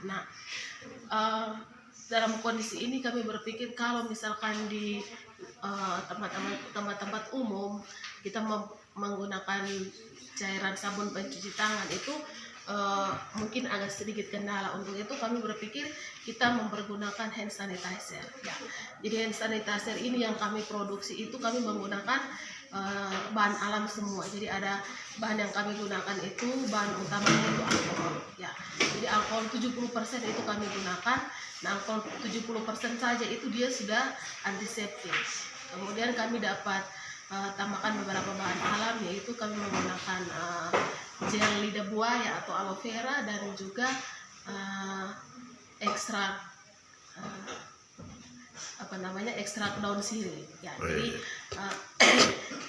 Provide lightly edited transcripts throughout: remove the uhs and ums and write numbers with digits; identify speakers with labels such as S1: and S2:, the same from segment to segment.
S1: Nah, dalam kondisi ini kami berpikir kalau misalkan di tempat-tempat umum kita menggunakan cairan sabun pencuci tangan itu mungkin agak sedikit kendala. Untuk itu kami berpikir kita mempergunakan hand sanitizer ya. Jadi hand sanitizer ini yang kami produksi itu kami menggunakan bahan alam semua. Jadi ada bahan yang kami gunakan itu bahan utamanya itu alkohol ya. Jadi alkohol 70% itu kami gunakan. Nah, alkohol 70% saja itu dia sudah antiseptik. Kemudian kami dapat tambahkan beberapa bahan alam, yaitu kami menggunakan gel lidah buaya atau aloe vera dan juga ekstrak ekstrak daun sirih ya. Jadi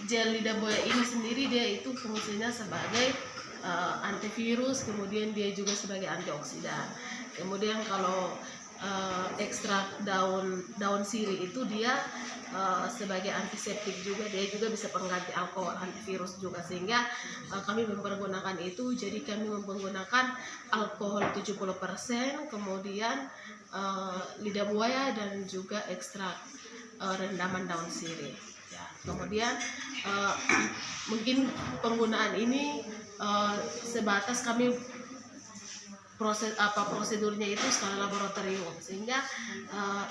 S1: gel lidah buaya ini sendiri dia itu fungsinya sebagai antivirus, kemudian dia juga sebagai antioksidan. Kemudian kalau ekstrak daun sirih itu dia sebagai antiseptik juga, dia juga bisa pengganti alkohol, antivirus juga, sehingga kami mempergunakan itu. Jadi kami menggunakan alkohol 70%, kemudian lidah buaya dan juga ekstrak rendaman daun sirih ya. Kemudian mungkin penggunaan ini sebatas kami prosedurnya itu skala laboratorium, sehingga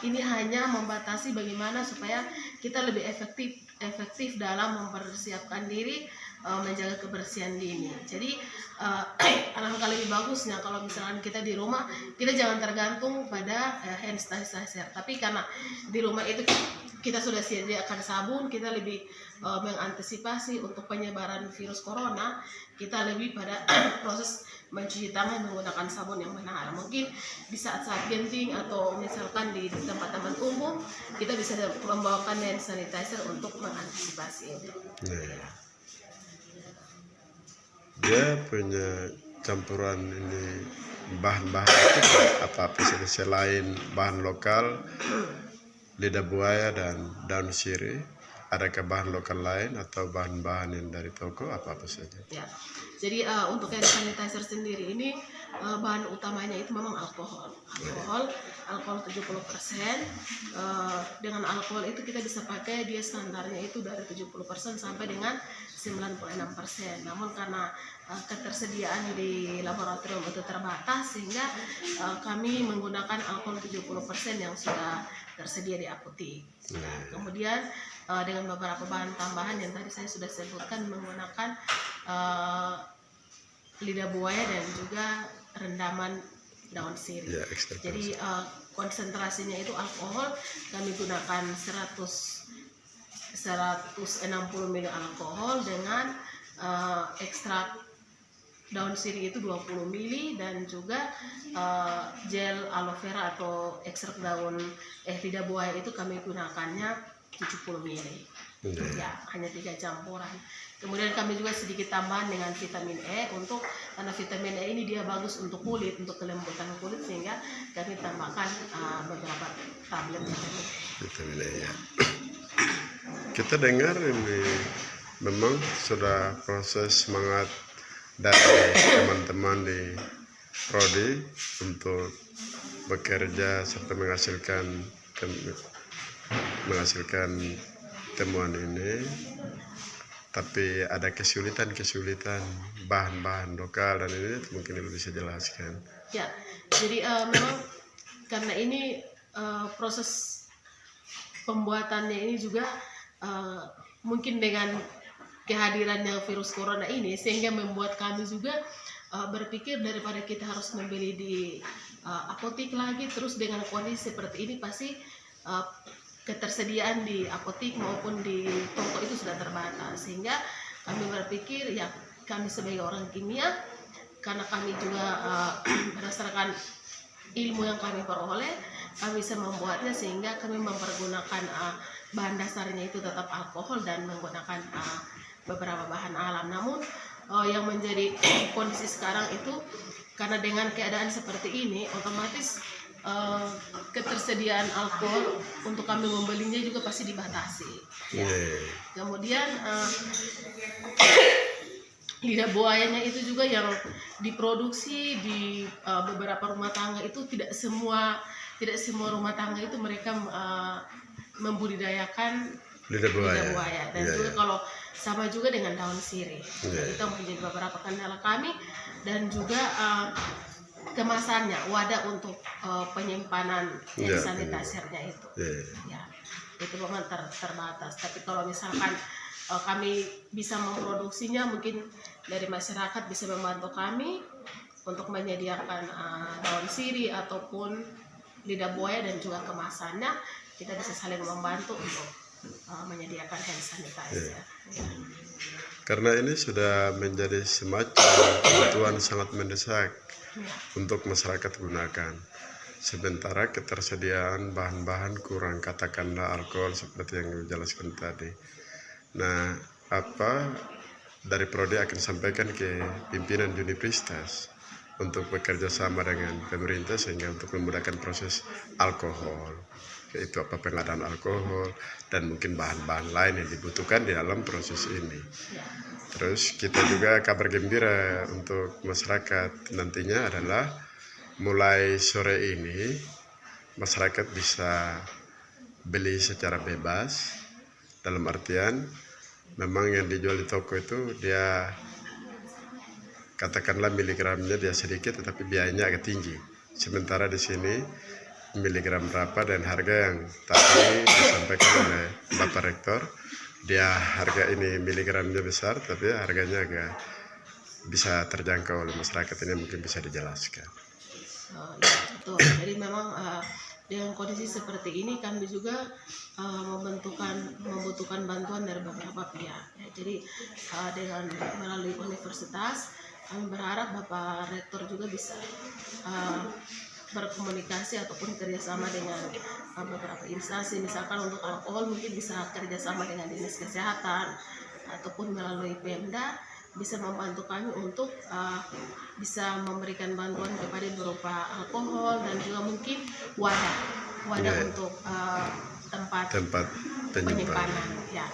S1: ini hanya membatasi bagaimana supaya kita lebih efektif dalam mempersiapkan diri menjaga kebersihan dini. Jadi alangkah lebih bagusnya kalau misalkan kita di rumah kita jangan tergantung pada hand sanitizer, tapi karena di rumah itu kita sudah sediakan sabun, kita lebih mengantisipasi untuk penyebaran virus corona, kita lebih pada proses mencuci tangan menggunakan sabun yang benar. Mungkin di saat-saat genting atau misalkan di tempat-tempat umum kita bisa membawakan hand sanitizer untuk mengantisipasi itu.
S2: Dia punya campuran ini bahan-bahan itu apa selain bahan lokal lidah buaya dan daun sirih, adakah bahan lokal lain atau bahan-bahan yang dari toko apa saja?
S1: Ya. Jadi untuk hand sanitizer sendiri ini bahan utamanya itu memang alkohol 70%. Dengan alkohol itu kita bisa pakai, dia standarnya itu dari 70% sampai dengan 96%. Namun karena ketersediaan di laboratorium itu terbatas, sehingga kami menggunakan alkohol 70% yang sudah tersedia di apotek. Nah, kemudian dengan beberapa bahan tambahan yang tadi saya sudah sebutkan, menggunakan lidah buaya dan juga rendaman daun sirih ya, jadi konsentrasinya itu alkohol kami gunakan 160 ml alkohol dengan ekstrak daun sirih itu 20 ml dan juga gel aloe vera atau ekstrak daun lidah buaya itu kami gunakannya 70 ml ya, hanya 3 campuran. Kemudian kami juga sedikit tambahan dengan vitamin E, karena vitamin E ini dia bagus untuk kulit, untuk kelembutan kulit, sehingga kami tambahkan beberapa tablet
S2: vitamin E ya. Kita dengar ini memang sudah proses semangat dari teman-teman di Prodi untuk bekerja serta menghasilkan temuan ini, tapi ada kesulitan bahan-bahan lokal, dan ini mungkin Ibu bisa jelaskan.
S1: Ya, jadi memang karena ini proses pembuatannya ini juga mungkin dengan kehadirannya virus corona ini, sehingga membuat kami juga berpikir daripada kita harus membeli di apotek lagi, terus dengan kondisi seperti ini pasti ketersediaan di apotek maupun di toko itu sudah terbatas, sehingga kami berpikir ya kami sebagai orang kimia, karena kami juga berdasarkan ilmu yang kami peroleh, kami bisa membuatnya, sehingga kami mempergunakan bahan dasarnya itu tetap alkohol dan menggunakan beberapa bahan alam. Namun yang menjadi kondisi sekarang itu karena dengan keadaan seperti ini, otomatis ketersediaan alkohol untuk kami membelinya juga pasti dibatasi ya. Kemudian lidah buayanya itu juga yang diproduksi di beberapa rumah tangga itu tidak semua rumah tangga itu mereka membudidayakan
S2: lidah
S1: lidah
S2: buaya.
S1: buaya dan
S2: Iya,
S1: juga
S2: iya.
S1: kalau sama juga dengan daun sirih.
S2: Iya.
S1: Itu menjadi beberapa kendala kami dan juga kemasannya, wadah untuk penyimpanan hand
S2: Iya,
S1: sanitizer-nya itu.
S2: Iya.
S1: Ya, itu memang terbatas. Tapi kalau misalkan kami bisa memproduksinya, mungkin dari masyarakat bisa membantu kami untuk menyediakan daun sirih ataupun lidah buaya dan juga kemasannya. Kita bisa saling membantu untuk menyediakan hand sanitizer. Ya.
S2: Karena ini sudah menjadi semacam kebutuhan sangat mendesak untuk masyarakat gunakan. Sementara ketersediaan bahan-bahan kurang, katakanlah alkohol seperti yang dijelaskan tadi. Nah, dari Prodi akan sampaikan ke pimpinan Universitas untuk bekerja sama dengan pemerintah sehingga untuk memudahkan proses alkohol, yaitu pengadaan alkohol dan mungkin bahan-bahan lain yang dibutuhkan di dalam proses ini. Terus kita juga kabar gembira untuk masyarakat nantinya adalah mulai sore ini masyarakat bisa beli secara bebas, dalam artian memang yang dijual di toko itu dia katakanlah miligramnya dia sedikit tetapi biayanya agak tinggi. Sementara di sini miligram berapa dan harga yang tadi disampaikan oleh Bapak Rektor, dia harga ini miligramnya besar tapi harganya agak bisa terjangkau oleh masyarakat. Ini mungkin bisa dijelaskan.
S1: Ya, betul. Jadi memang dengan kondisi seperti ini kami juga membutuhkan bantuan dari beberapa pihak. Ya, jadi dengan melalui universitas kami berharap Bapak Rektor juga bisa berkomunikasi ataupun kerjasama dengan beberapa instansi, misalkan untuk alkohol mungkin bisa kerjasama dengan dinas kesehatan ataupun melalui Pemda bisa membantu kami untuk bisa memberikan bantuan kepada berupa alkohol dan juga mungkin wadah untuk tempat penyimpanan, ya,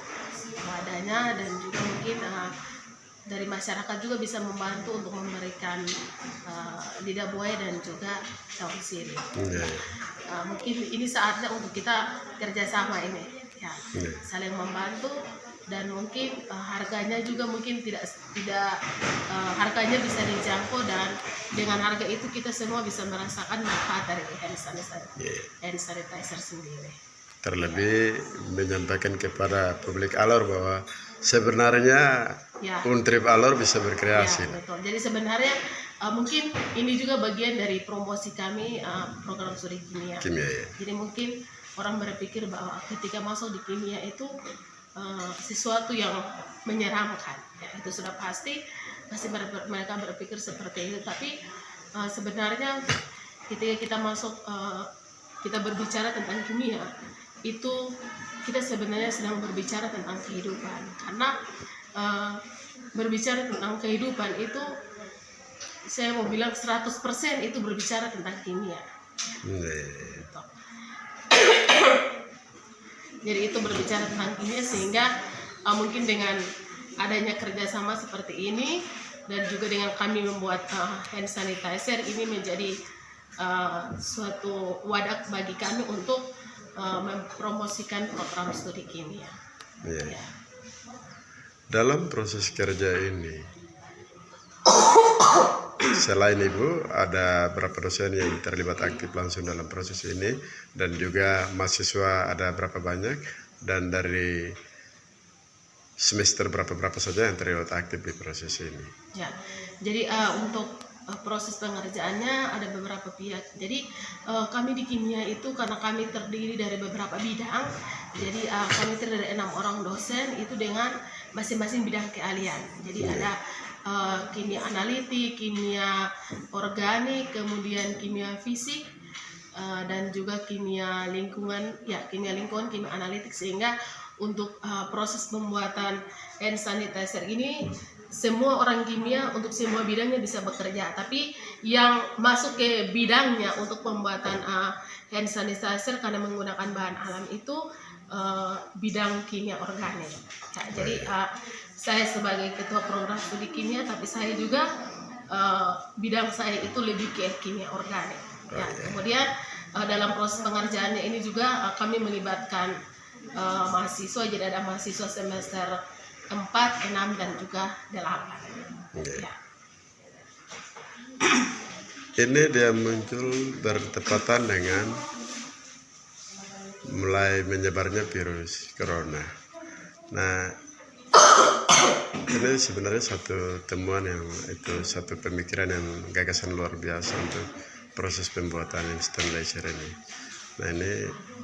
S1: wadahnya, dan juga mungkin dari masyarakat juga bisa membantu untuk memberikan lidah buaya dan juga daun sirih. Mungkin ini saatnya untuk kita kerjasama ini, ya, saling membantu dan mungkin harganya juga mungkin tidak harganya bisa dijangkau dan dengan harga itu kita semua bisa merasakan manfaat dari hand sanitizer sendiri.
S2: Terlebih menyampaikan kepada publik Alor bahwa sebenarnya Untrip Alor bisa berkreasi.
S1: Ya, betul. Jadi sebenarnya mungkin ini juga bagian dari promosi kami program studi kimia. Ya. Jadi mungkin orang berpikir bahwa ketika masuk di kimia itu sesuatu yang menyeramkan, ya, itu sudah pasti mereka berpikir seperti itu. Tapi sebenarnya ketika kita masuk kita berbicara tentang kimia, itu kita sebenarnya sedang berbicara tentang kehidupan, karena berbicara tentang kehidupan itu saya mau bilang 100% itu berbicara tentang kimia. Gitu. Jadi itu berbicara tentang kimia sehingga mungkin dengan adanya kerjasama seperti ini dan juga dengan kami membuat hand sanitizer ini menjadi suatu wadah bagi kami untuk mempromosikan program studi kimia. Ya.
S2: Dalam proses kerja ini, selain Ibu, ada berapa dosen yang terlibat aktif langsung dalam proses ini dan juga mahasiswa ada berapa banyak dan dari semester berapa saja yang terlibat aktif di proses ini?
S1: Ya, jadi untuk proses pengerjaannya ada beberapa pihak. Jadi kami di kimia itu karena kami terdiri dari beberapa bidang, jadi kami terdiri dari 6 orang dosen itu dengan masing-masing bidang keahlian. Jadi ada kimia analitik, kimia organik, kemudian kimia fisik, dan juga kimia lingkungan, kimia analitik, sehingga untuk proses pembuatan hand sanitizer ini semua orang kimia untuk semua bidangnya bisa bekerja, tapi yang masuk ke bidangnya untuk pembuatan hand sanitizer karena menggunakan bahan alam itu bidang kimia organik. Ya, jadi saya sebagai ketua program studi kimia, tapi saya juga bidang saya itu lebih ke kimia organik. Ya, kemudian dalam proses pengerjaannya ini juga kami melibatkan mahasiswa, jadi ada mahasiswa semester 4, 6, dan juga 8. Ya.
S2: Ini dia muncul bertepatan dengan mulai menyebarnya virus corona. Nah, ini sebenarnya satu temuan yang itu satu pemikiran yang gagasan luar biasa untuk proses pembuatan instant laser ini. Nah, ini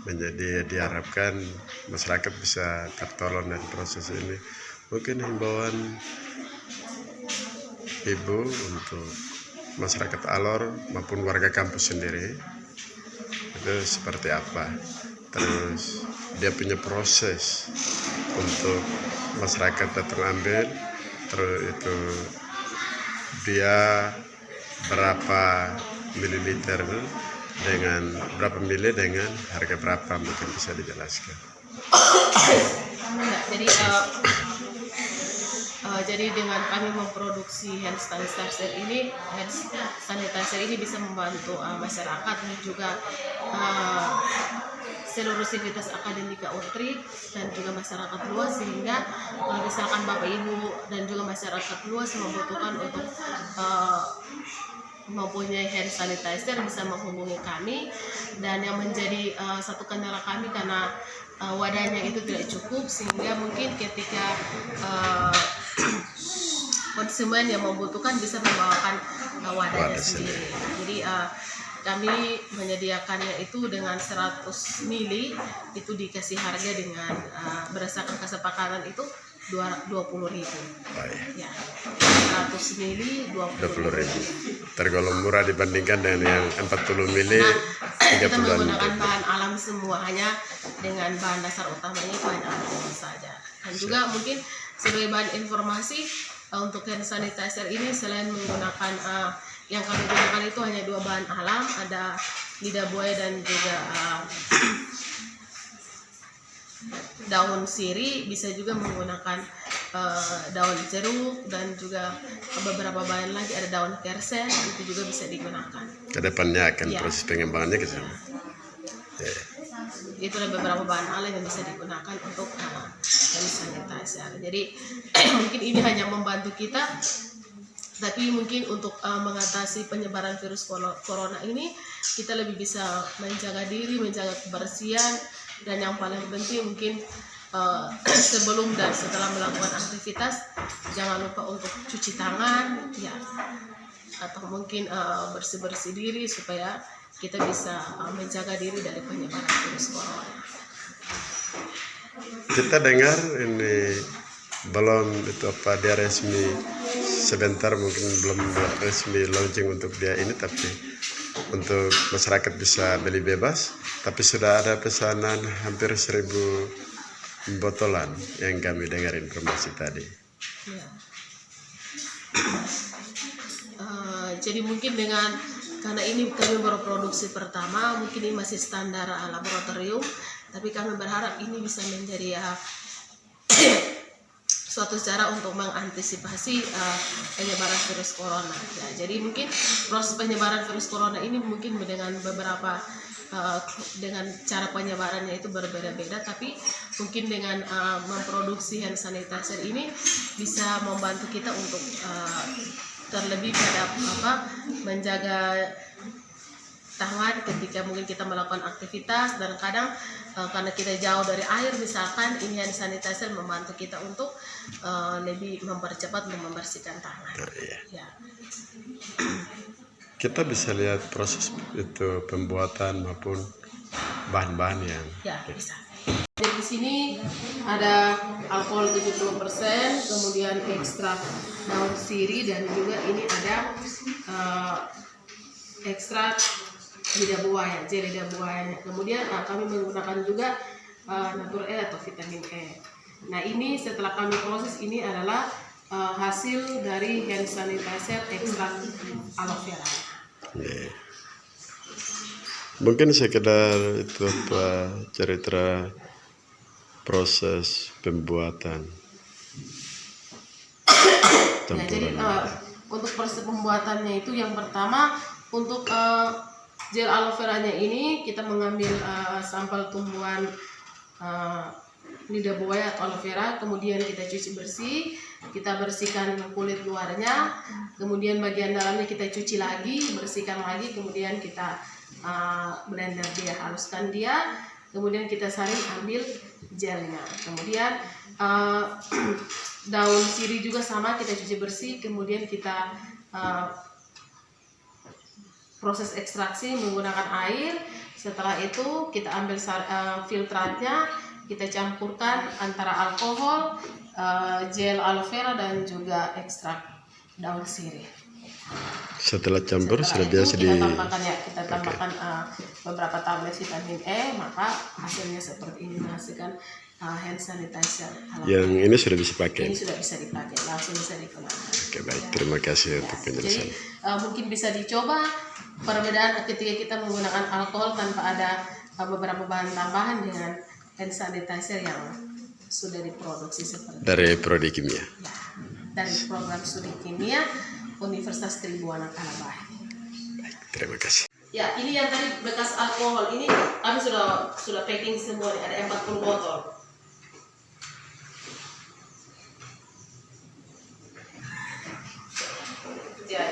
S2: menjadi diharapkan masyarakat bisa tertolong dari proses ini. Mungkin himbauan Ibu untuk masyarakat Alor maupun warga kampus sendiri itu seperti apa, terus dia punya proses untuk masyarakat datang ambil, terus itu dia berapa mililiter dengan berapa mili dengan harga berapa, mungkin bisa dijelaskan.
S1: Jadi dengan kami memproduksi hand sanitizer ini, bisa membantu masyarakat dan juga seluruh sivitas akademika Untri dan juga masyarakat luas, sehingga kalau misalkan Bapak Ibu dan juga masyarakat luas membutuhkan untuk mempunyai hand sanitizer bisa menghubungi kami. Dan yang menjadi satu kendala kami karena wadahnya itu tidak cukup, sehingga mungkin ketika konsumen yang membutuhkan bisa membawakan wadahnya sendiri. Jadi kami menyediakannya itu dengan 100 mili itu dikasih harga dengan berdasarkan kesepakatan itu 20.000. Ya, 100 mili 20.000.
S2: Tergolong murah dibandingkan dengan yang 40 mili.
S1: Kita menggunakan bahan alam semua, hanya dengan bahan dasar utamanya itu hanya alam saja. Dan juga mungkin sebagai bahan informasi untuk hand sanitizer ini, selain menggunakan yang kami gunakan itu hanya 2 bahan alam, ada lidah buaya dan juga daun sirih, bisa juga menggunakan daun jeruk dan juga beberapa bahan lagi, ada daun kersen, itu juga bisa digunakan.
S2: Kedepannya akan proses pengembangannya ke sana.
S1: Itu ada beberapa bahan alam yang bisa digunakan untuk hand sanitizer. Jadi mungkin ini hanya membantu kita, tapi mungkin untuk mengatasi penyebaran virus corona ini kita lebih bisa menjaga diri, menjaga kebersihan, dan yang paling penting mungkin sebelum dan setelah melakukan aktivitas jangan lupa untuk cuci tangan, ya, atau mungkin bersih-bersih diri supaya kita bisa menjaga diri dari penyebaran virus corona.
S2: Kita dengar ini belum itu apa dia resmi, sebentar mungkin belum resmi launching untuk dia ini, tapi untuk masyarakat bisa beli bebas, tapi sudah ada pesanan hampir 1000 botolan yang kami dengar informasi tadi.
S1: Ya. Jadi mungkin karena ini kami baru produksi pertama, mungkin ini masih standar laboratorium, tapi kami berharap ini bisa menjadi suatu cara untuk mengantisipasi penyebaran virus corona. Ya, jadi mungkin proses penyebaran virus corona ini mungkin dengan beberapa dengan cara penyebarannya itu berbeda-beda, tapi mungkin dengan memproduksi hand sanitizer ini bisa membantu kita untuk terlebih pada menjaga tangan ketika mungkin kita melakukan aktivitas, dan kadang karena kita jauh dari air misalkan, ini hand sanitizer membantu kita untuk lebih mempercepat untuk membersihkan tangan. Ya.
S2: Kita bisa lihat proses itu pembuatan maupun bahan-bahan yang
S1: bisa. Jadi di sini ada alkohol 70%, kemudian ekstrak daun sirih, dan juga ini ada ekstrak lidah buaya, gel lidah buayanya. Kemudian kami menggunakan juga Natur E atau vitamin E. Nah, ini setelah kami proses, ini adalah hasil dari hand sanitizer ekstrak aloe vera.
S2: Mungkin sekedar itu apa cerita proses pembuatan.
S1: Ya, jadi untuk proses pembuatannya itu yang pertama untuk gel aloe veranya ini kita mengambil sampel tumbuhan lidah buaya atau aloe vera, kemudian kita cuci bersih, kita bersihkan kulit luarnya, kemudian bagian dalamnya kita cuci lagi, bersihkan lagi, kemudian kita blender dia, haluskan dia, kemudian kita saring ambil gelnya. Kemudian daun sirih juga sama, kita cuci bersih, kemudian kita proses ekstraksi menggunakan air. Setelah itu kita ambil filtratnya, kita campurkan antara alkohol, gel aloe vera dan juga ekstrak daun sirih.
S2: Setelah campur sudah biasa
S1: kita tambahkan beberapa tablet vitamin E, maka hasilnya seperti ini, menghasilkan hand sanitizer.
S2: Yang ini sudah bisa pakai.
S1: Ini sudah bisa dipakai, langsung bisa digunakan.
S2: Oke, baik, terima kasih untuk penjelasan.
S1: Jadi mungkin bisa dicoba perbedaan ketika kita menggunakan alkohol tanpa ada beberapa bahan tambahan dengan hand sanitizer yang sudah diproduksi seperti
S2: dari Prodi Kimia.
S1: Ya, dari program studi kimia Universitas Tribuana Kalabahi.
S2: Baik, terima kasih.
S1: Ya, ini yang tadi bekas alkohol ini kami sudah packing semua nih, ada 40 botol. Ya.